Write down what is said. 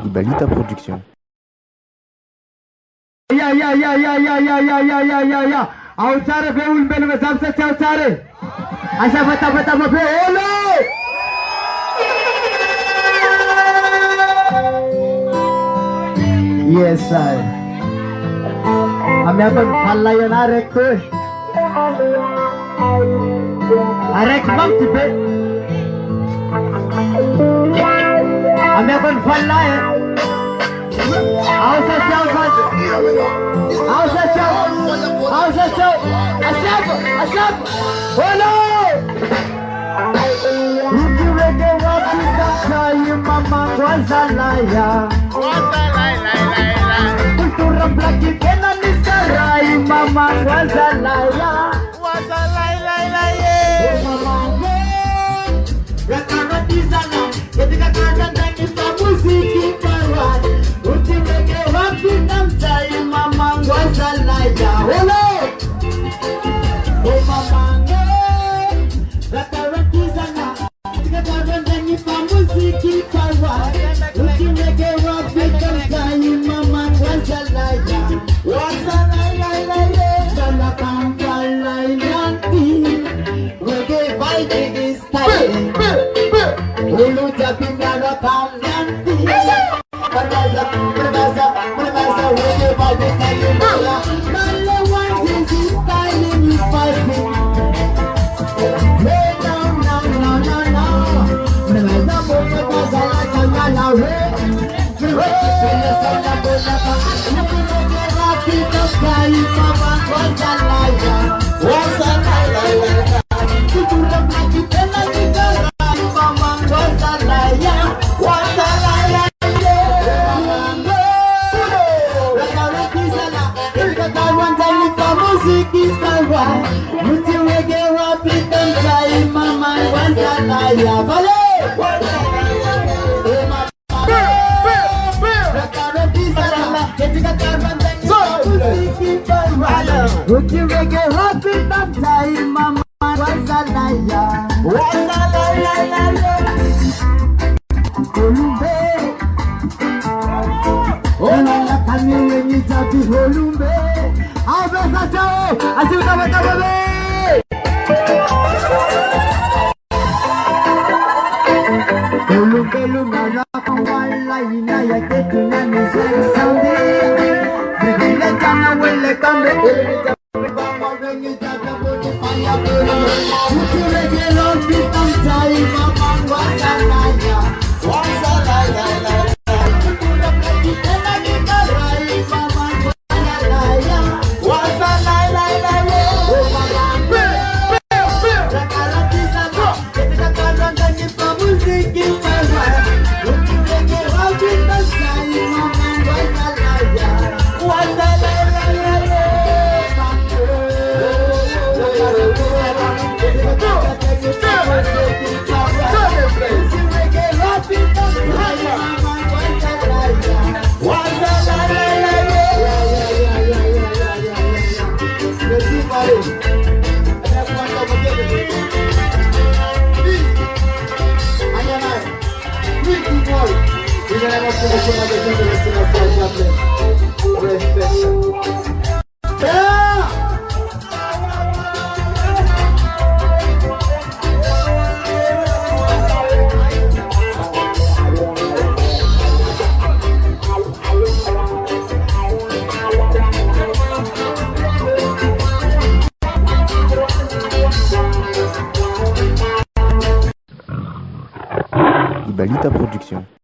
Ibalita Production. Ya. Autsare beul belu me zamse chautsare. Asa bata mo be holo. Yes sir. Ami आपण फल्ला येणार एकतो. अरे मग तिथे आम्ही आपण फल्ला आहे. Asap, holo. Ukiweke wapi kakai mama wazalaya. Kultura blaki kena nisarai mama wazalaya. Mama ye, yakana dizana, ketika kada dangi pa musiki parwan. Ukiweke wapi kakai mama wazalaya. Holo. Ulu tapi nara kamyanti. Berbaza, wege babu kayu mala. Mala wanti si styling is fighting. Hey no. Berbaza boka baza la kamala we. Berbaza sana bola ba. Napi wege rapi kakai mama wazalaya. Wazalaya. Kultura blaki pela nigara. Ibalita Production.